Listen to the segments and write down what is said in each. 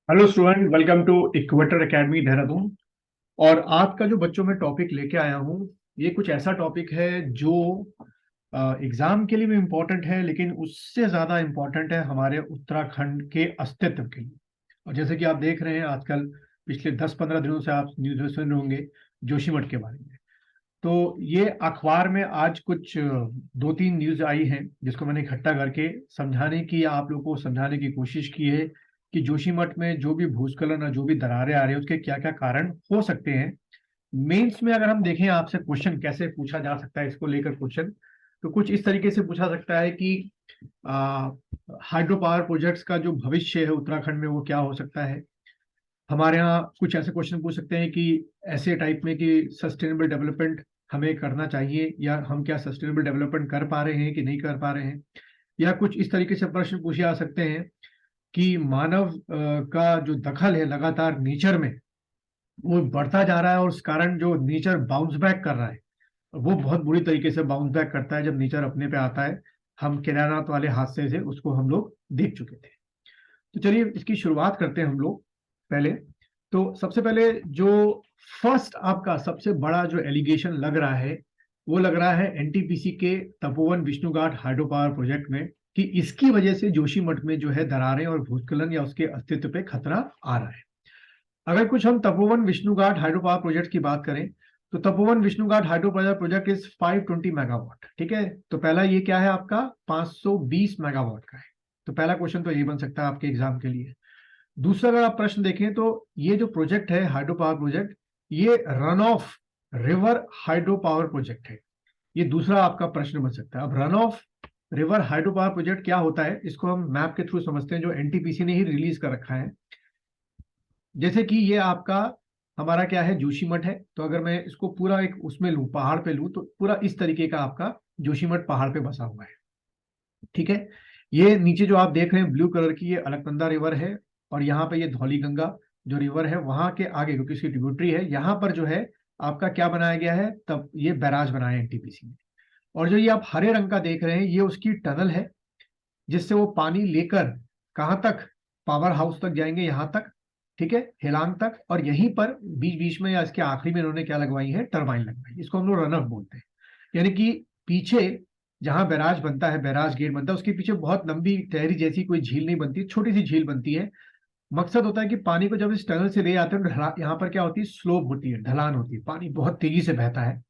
Hello student, welcome to Equator Academy Dehradun. और आज का जो बच्चों में टॉपिक लेके आया हूँ, ये कुछ ऐसा टॉपिक है जो एग्जाम के लिए भी इम्पोर्टेंट है, लेकिन उससे ज़्यादा इम्पोर्टेंट है हमारे उत्तराखंड के अस्तित्व के लिए। और जैसे कि आप देख रहे हैं आजकल, पिछले 10-15 दिनों से आप न्यूज़ सुन रहे होंगे जोशीमठ के बारे में। तो ये अखबार में आज कुछ 2-3 न्यूज आई हैं, जिसको मैंने इकट्ठा करके समझाने की या आप लोगों को समझाने की कोशिश की है कि जोशीमठ में जो भी भूस्खलन और जो भी दरारें आ रही है उसके क्या क्या कारण हो सकते हैं। मेंस में अगर हम देखें आपसे क्वेश्चन कैसे पूछा जा सकता है इसको लेकर क्वेश्चन, तो कुछ इस तरीके से पूछा सकता है कि हाइड्रो पावर प्रोजेक्ट्स का जो भविष्य है उत्तराखंड में वो क्या हो सकता है। हमारे यहाँ कुछ ऐसे क्वेश्चन पूछ सकते हैं कि ऐसे टाइप में कि सस्टेनेबल डेवलपमेंट हमें करना चाहिए, या हम क्या सस्टेनेबल डेवलपमेंट कर पा रहे हैं कि नहीं कर पा रहे हैं। या कुछ इस तरीके से प्रश्न पूछे जा सकते हैं कि मानव का जो दखल है लगातार नेचर में वो बढ़ता जा रहा है, और उस कारण जो नेचर बाउंस बैक कर रहा है वो बहुत बुरी तरीके से बाउंस बैक करता है जब नेचर अपने पे आता है। हम केदारनाथ वाले हादसे से उसको हम लोग देख चुके थे। तो चलिए इसकी शुरुआत करते हैं हम लोग पहले। तो सबसे पहले जो फर्स्ट आपका सबसे बड़ा जो एलिगेशन लग रहा है वो लग रहा है एनटीपीसी के Tapovan Vishnughat hydro power project में, कि इसकी वजह से जोशीमठ में जो है दरारें और भूस्खलन या उसके अस्तित्व पे खतरा आ रहा है। अगर कुछ हम Tapovan Vishnughat hydro power project की बात करें, तो Tapovan Vishnughat hydro power project is 520 megawatt. ठीक है, तो पहला ये क्या है आपका 520 मेगावाट का है। तो पहला क्वेश्चन तो ये बन सकता है आपके एग्जाम के लिए। दूसरा अगर आप प्रश्न देखें तो ये जो प्रोजेक्ट है हाइड्रो पावर प्रोजेक्ट, ये run of river hydro power project है। ये दूसरा आपका प्रश्न बन सकता है। अब run of river hydro power project क्या होता है इसको हम मैप के थ्रू समझते हैं, जो एनटीपीसी ने ही रिलीज कर रखा है। जैसे कि ये आपका हमारा क्या है जोशीमठ है, तो अगर मैं इसको पूरा एक उसमें लूं, पहाड़ पे लूं, तो पूरा इस तरीके का आपका जोशीमठ पहाड़ पे बसा हुआ है। ठीक है, ये नीचे जो आप देख रहे हैं ब्लू कलर की, ये अलकनंदा रिवर है। और यहाँ पे ये धौली गंगा जो रिवर है, वहां के आगे क्योंकि इसकी ट्रिब्यूटरी है, यहाँ पर जो है आपका क्या बनाया गया है, तब ये बैराज बनाया है एनटीपीसी ने। और जो ये आप हरे रंग का देख रहे हैं ये उसकी टनल है, जिससे वो पानी लेकर कहाँ तक, पावर हाउस तक जाएंगे, यहाँ तक। ठीक है, हेलांग तक। और यहीं पर बीच बीच में या इसके आखिरी में इन्होंने क्या लगवाई है, टरबाइन लगवाई। इसको हम लोग रन ऑफ बोलते हैं। यानी कि पीछे जहां बैराज बनता है, बैराज गेट बनता है, उसके पीछे बहुत लंबी तहरी जैसी कोई झील नहीं बनती, छोटी सी झील बनती है। मकसद होता है कि पानी को जब इस टनल से ले आते हैं तो यहाँ पर क्या होती है, स्लोप होती है, ढलान होती है, पानी बहुत तेजी से बहता है।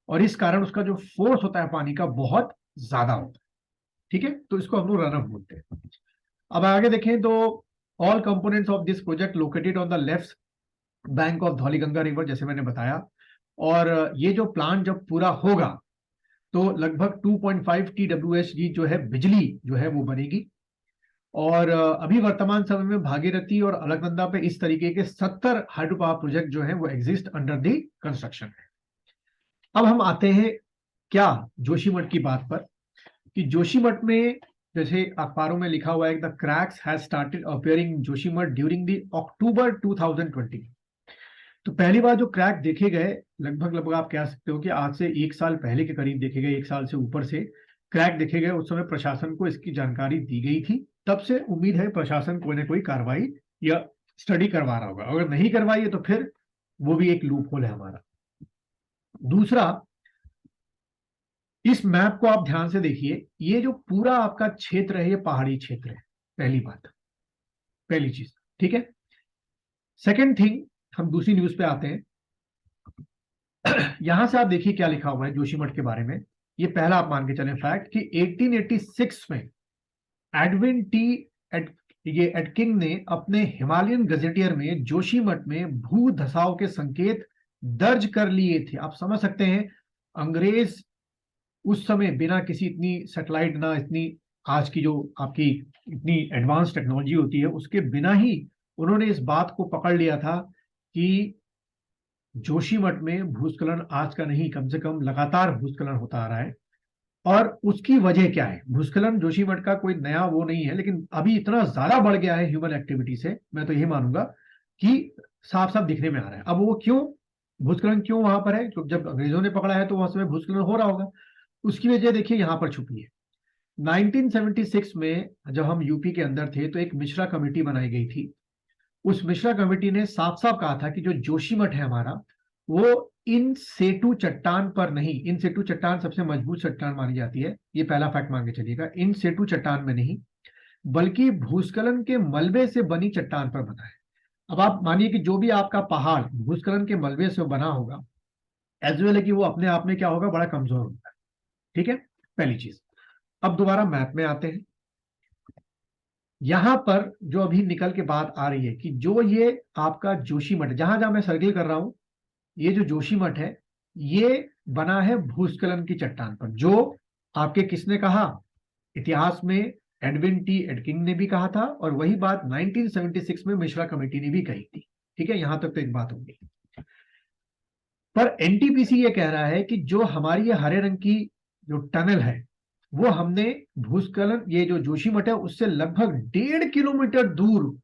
और इस कारण उसका जो फोर्स होता है पानी का बहुत ज्यादा होता है। ठीक है, तो इसको हम लोग रन ऑफ बोलते हैं। अब आगे देखें तो all components of this project located on the left bank of Dhauliganga river, जैसे मैंने बताया। और ये जो प्लांट जब पूरा होगा तो लगभग 2.5 TWSG जो है बिजली जो है वो बनेगी। और अभी वर्तमान समय में भागीरथी और अलकनंदा पे इस तरीके के 70 हाइड्रो पावर प्रोजेक्ट जो है वो एग्जिस्ट अंडर दी कंस्ट्रक्शन है। अब हम आते हैं क्या जोशीमठ की बात पर, कि जोशीमठ में जैसे अखबारों में लिखा हुआ है, the cracks has started appearing Joshimath during the October 2020। तो पहली बार जो क्रैक देखे गए, लगभग लगभग आप कह सकते हो कि आज से 1 साल पहले के करीब देखे गए, 1 साल से ऊपर से क्रैक देखे गए। उस समय प्रशासन को इसकी जानकारी दी गई थी। तब से उम्मीद है प्रशासन कोई ना कोई कार्रवाई या स्टडी करवा रहा होगा। अगर नहीं करवाई है तो फिर वो भी एक लूप होल है हमारा। दूसरा, इस मैप को आप ध्यान से देखिए, ये जो पूरा आपका क्षेत्र है ये पहाड़ी क्षेत्र है। पहली बात, पहली चीज। ठीक है, सेकेंड थिंग, हम दूसरी न्यूज पे आते हैं। यहां से आप देखिए क्या लिखा हुआ है जोशीमठ के बारे में। ये पहला आप मान के चलें फैक्ट, कि 1886 में एडविन टी एड, ये एडकिंग ने अपने हिमालयन गजेटियर में जोशीमठ में भू धसाव के संकेत दर्ज कर लिए थे। आप समझ सकते हैं, अंग्रेज उस समय बिना किसी इतनी सैटेलाइट, ना इतनी आज की जो आपकी इतनी एडवांस टेक्नोलॉजी होती है, उसके बिना ही उन्होंने इस बात को पकड़ लिया था कि जोशीमठ में भूस्खलन आज का नहीं, कम से कम लगातार भूस्खलन होता आ रहा है। और उसकी वजह क्या है, भूस्खलन जोशीमठ का कोई नया वो नहीं है, लेकिन अभी इतना ज्यादा बढ़ गया है ह्यूमन एक्टिविटी से, मैं तो यही मानूंगा कि साफ साफ दिखने में आ रहा है। अब वो क्यों, भूस्खलन क्यों वहां पर है, क्योंकि जब अंग्रेजों ने पकड़ा है तो वहां समय भूस्खलन हो रहा होगा। उसकी वजह देखिए यहां पर छुपी है। 1976 में जब हम यूपी के अंदर थे तो एक मिश्रा कमेटी बनाई गई थी, उस मिश्रा कमेटी ने साफ साफ कहा था कि जो जोशीमठ है हमारा, वो इन सेतु चट्टान पर नहीं, इन सेतु चट्टान सबसे मजबूत चट्टान मानी जाती है, ये पहला फैक्ट मान के चलिएगा, इन सेतु चट्टान में नहीं बल्कि भूस्खलन के मलबे से बनी चट्टान पर बना है। अब आप मानिए कि जो भी आपका पहाड़ भूस्खलन के मलबे से बना होगा, एज वेल है कि वो अपने आप में क्या होगा, बड़ा कमजोर होता है। ठीक है, पहली चीज। अब दोबारा मैप में आते हैं। यहां पर जो अभी निकल के बात आ रही है कि जो ये आपका जोशीमठ, जहां जहां मैं सर्किल कर रहा हूं, ये जो जोशीमठ है ये बना है भूस्खलन की चट्टान पर, जो आपके किसने कहा, इतिहास में एडविन टी एडकिन ने भी कहा था, और वही बात 1976 में मिश्रा कमेटी ने भी कही थी। ठीक है, यहां तक तो एक बात होगी। पर एनटीपीसी ये कह रहा है कि जो हमारी ये हरे रंग की जो टनल है, वो हमने भूस्खलन, ये जो जोशीमठ है उससे लगभग 1.5 किलोमीटर दूर,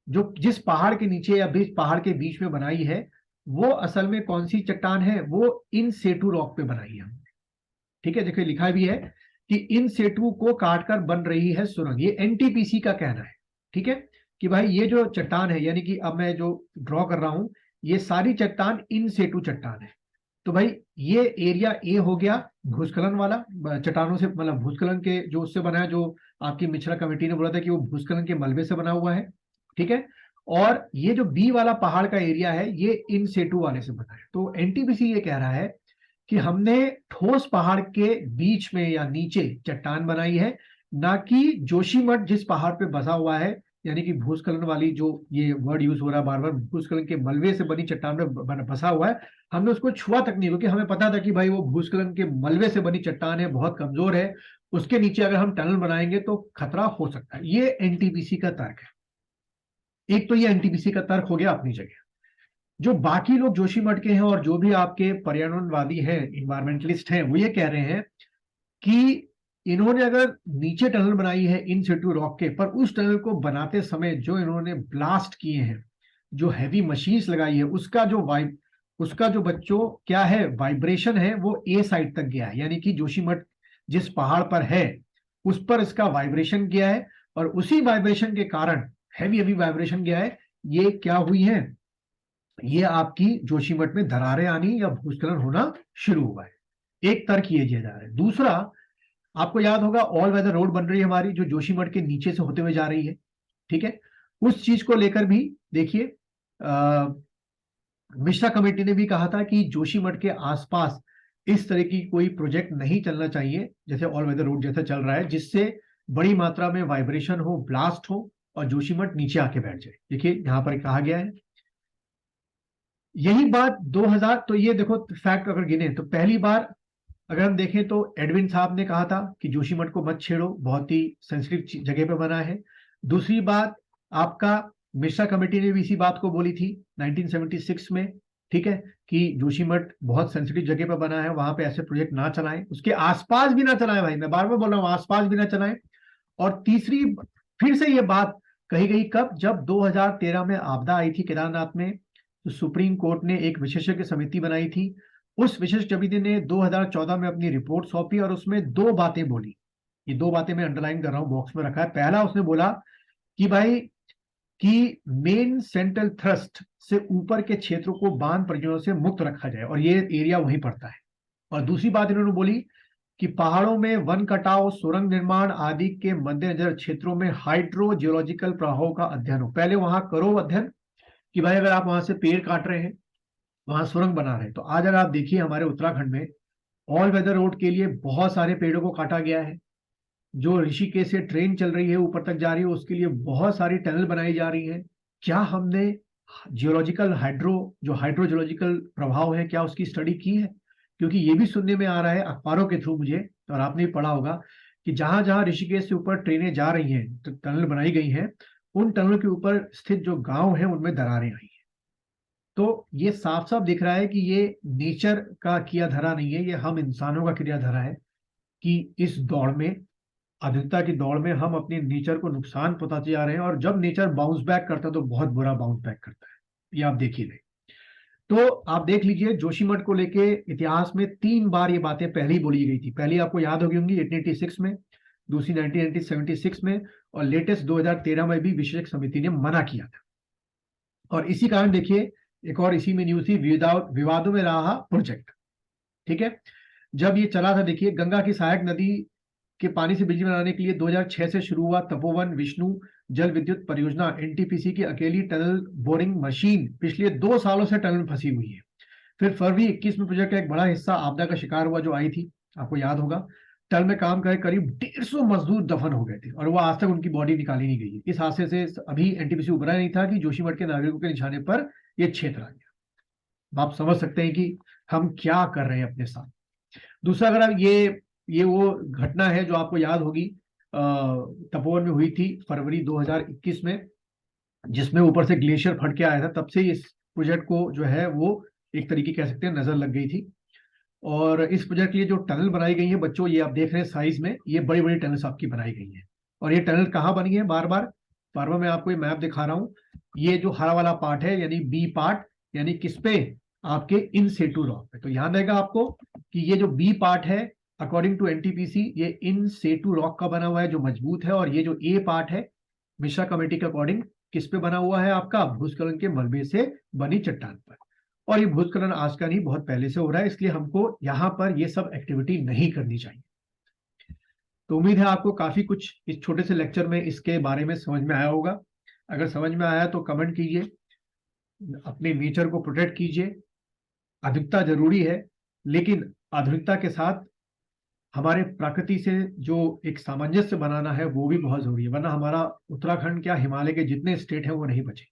जो जिस पहाड़ के नीचे या बीच पहाड़ के बीच में बनाई है, वो असल में कौन सी चट्टान है, वो इन सेटू रॉक पे बनाई है हमने। ठीक है, देखिए लिखा भी है कि इन सेतु को काटकर बन रही है सुरंग, ये एनटीपीसी का कहना है। ठीक है, कि भाई ये जो चट्टान है, यानी कि अब मैं जो ड्रॉ कर रहा हूं, ये सारी चट्टान इन सेतु चट्टान है। तो भाई ये एरिया ए हो गया भूस्खलन वाला, चट्टानों से, मतलब भूस्खलन के जो उससे बना है, जो आपकी मिश्रा कमेटी ने बोला था कि वो भूस्खलन के मलबे से बना हुआ है। ठीक है, और ये जो बी वाला पहाड़ का एरिया है, ये इन सेतु वाले से बना है। तो एनटीपीसी ये कह रहा है कि हमने ठोस पहाड़ के बीच में या नीचे चट्टान बनाई है, ना कि जोशीमठ जिस पहाड़ पे बसा हुआ है, यानी कि भूस्खलन वाली, जो ये वर्ड यूज हो रहा है बार बार, भूस्खलन के मलबे से बनी चट्टान में बसा हुआ है, हमने उसको छुआ तक नहीं, क्योंकि हमें पता था कि भाई वो भूस्खलन के मलबे से बनी चट्टान है, बहुत कमजोर है, उसके नीचे अगर हम टनल बनाएंगे तो खतरा हो सकता है। ये एनटीपीसी का तर्क है। एक तो ये एनटीपीसी का तर्क हो गया अपनी जगह। जो बाकी लोग जोशीमठ के हैं और जो भी आपके पर्यावरणवादी हैं, इन्वायरमेंटलिस्ट हैं, वो ये कह रहे हैं कि इन्होंने अगर नीचे टनल बनाई है इन सिटू रॉक के, पर उस टनल को बनाते समय जो इन्होंने ब्लास्ट किए हैं, जो हैवी मशीन्स लगाई है, उसका जो बच्चों क्या है, वाइब्रेशन है, वो ए साइड तक गया है, यानी कि जोशीमठ जिस पहाड़ पर है उस पर इसका वाइब्रेशन गया है, और उसी वाइब्रेशन के कारण, हैवी हैवी वाइब्रेशन गया है, ये क्या हुई है, ये आपकी जोशीमठ में दरारें आनी या भूस्खलन होना शुरू हुआ है। एक तर्क ये दिया जा रहा है। दूसरा, आपको याद होगा ऑल वेदर रोड बन रही है हमारी, जो जोशीमठ के नीचे से होते हुए जा रही है। ठीक है, उस चीज को लेकर भी देखिए, मिश्रा कमेटी ने भी कहा था कि जोशीमठ के आसपास इस तरह की कोई प्रोजेक्ट नहीं चलना चाहिए, जैसे ऑल वेदर रोड जैसा चल रहा है, जिससे बड़ी मात्रा में वाइब्रेशन हो, ब्लास्ट हो, और जोशीमठ नीचे आके बैठ जाए। देखिए यहां पर कहा गया है यही बात 2000। तो ये देखो फैक्ट अगर गिने तो पहली बार अगर हम देखें तो एडविन साहब ने कहा था कि जोशीमठ को मत छेड़ो, बहुत ही सेंसिटिव जगह पे बना है। दूसरी बात, आपका मिश्रा कमेटी ने भी इसी बात को बोली थी 1976 में। ठीक है, कि जोशीमठ बहुत सेंसिटिव जगह पर बना है, वहां पे ऐसे प्रोजेक्ट ना चलाएं, उसके आसपास भी ना चलाएं। भाई मैं बार बार बोल रहा हूं, आसपास भी ना चलाएं। और तीसरी, फिर से ये बात कही गई कब, जब 2013 में आपदा आई थी केदारनाथ में, तो सुप्रीम कोर्ट ने एक विशेषज्ञ समिति बनाई थी। उस विशेषज्ञ समिति ने 2014 में अपनी रिपोर्ट सौंपी, और उसमें दो बातें बोली। ये दो बातें मैं अंडरलाइन कर रहा हूं, बॉक्स में रखा है। पहला, उसने बोला कि भाई कि मेन सेंट्रल थ्रस्ट से ऊपर के क्षेत्रों को बांध परियोजनाओं से मुक्त रखा जाए, और ये एरिया वहीं पड़ता है। और दूसरी बात इन्होंने बोली कि पहाड़ों में वन कटाव, सुरंग निर्माण आदि के मद्देनजर क्षेत्रों में हाइड्रो जियोलॉजिकल प्रभावों का अध्ययन हो। पहले वहां करो अध्ययन कि भाई अगर आप वहां से पेड़ काट रहे हैं, वहां सुरंग बना रहे हैं, तो आज अगर आप देखिए हमारे उत्तराखंड में ऑल वेदर रोड के लिए बहुत सारे पेड़ों को काटा गया है। जो ऋषिकेश से ट्रेन चल रही है ऊपर तक जा रही है, उसके लिए बहुत सारी टनल बनाई जा रही है। क्या हमने जियोलॉजिकल जो हाइड्रोजियोलॉजिकल प्रभाव है, क्या उसकी स्टडी की है? क्योंकि ये भी सुनने में आ रहा है अखबारों के थ्रू मुझे, और आपने भी पढ़ा होगा कि जहां जहां ऋषिकेश से ऊपर ट्रेनें जा रही हैं, टनल बनाई गई हैं, उन टनलों के ऊपर स्थित जो गांव हैं उनमें दरारें आई हैं। तो ये साफ साफ दिख रहा है कि ये नेचर का किया धरा नहीं है, ये हम इंसानों का क्रिया धरा है, कि इस दौड़ में, आधुनिकता की दौड़ में, हम अपने नेचर को नुकसान पहुंचाते जा रहे हैं। और जब नेचर बाउंस बैक करता है तो बहुत बुरा बाउंस बैक करता है, ये आप देख ही ले। तो आप देख लीजिए, जोशीमठ को लेके इतिहास में 3 बार ये बातें पहले ही बोली गई थी। पहली आपको याद होगी होंगी 1886 में, दूसरी 1976 में, और लेटेस्ट 2013 में भी विशेषज्ञ समिति ने मना किया था। और इसी कारण देखिए एक और इसी में न्यूज थी, विवादों में रहा प्रोजेक्ट। ठीक है, जब ये चला था, देखिए गंगा की सहायक नदी के पानी से बिजली बनाने के लिए 2006 से शुरू हुआ तपोवन विष्णु जल विद्युत परियोजना, एनटीपीसी की अकेली टनल बोरिंग मशीन पिछले 2 सालों से टनल में फंसी हुई है। फिर फरवरी 21 में प्रोजेक्ट का एक बड़ा हिस्सा आपदा का शिकार हुआ, जो आई थी, आपको याद होगा। टनल में काम करे करीब 150 मजदूर दफन हो गए थे और वो आज तक उनकी बॉडी निकाली नहीं गई है। इस हादसे से अभी एनटीपीसी उभरा नहीं था कि जोशीमठ के नागरिकों के निशाने पर यह क्षेत्र आ गया। आप समझ सकते हैं कि हम क्या कर रहे हैं अपने साथ। दूसरा, अगर आप ये वो घटना है जो आपको याद होगी, तपोवन में हुई थी फरवरी 2021 में, जिसमें ऊपर से ग्लेशियर फट के आया था। तब से इस प्रोजेक्ट को जो है वो एक तरीके कह सकते हैं नजर लग गई थी। और इस प्रोजेक्ट के लिए जो टनल बनाई गई है बच्चों, ये आप देख रहे हैं साइज में, ये बड़ी बड़ी टनल्स आपकी बनाई गई है। और ये टनल कहाँ बनी है, बार बार मैं आपको ये मैप दिखा रहा हूँ। ये जो हरा वाला पार्ट है यानी बी पार्ट, यानी किस पे, आपके इन सेटू रॉक पे। तो ध्यान रहेगा आपको कि ये जो बी पार्ट है अकॉर्डिंग टू एनटीपीसी ये इन सेटू रॉक का बना हुआ है जो मजबूत है, और ये जो ए पार्ट है मिश्रा कमेटी के अकॉर्डिंग किस पे बना हुआ है, आपका भूस्खलन के मलबे से बनी चट्टान पर। और ये भूस्खलन आज का नहीं, बहुत पहले से हो रहा है, इसलिए हमको यहाँ पर ये सब एक्टिविटी नहीं करनी चाहिए। तो उम्मीद है आपको काफी कुछ इस छोटे से लेक्चर में इसके बारे में समझ में आया होगा। अगर समझ में आया तो कमेंट कीजिए, अपने नेचर को प्रोटेक्ट कीजिए। आधुनिकता जरूरी है, लेकिन आधुनिकता के साथ हमारे प्रकृति से जो एक सामंजस्य बनाना है वो भी बहुत जरूरी है, वरना हमारा उत्तराखंड क्या हिमालय के जितने स्टेट हैं वो नहीं बचे।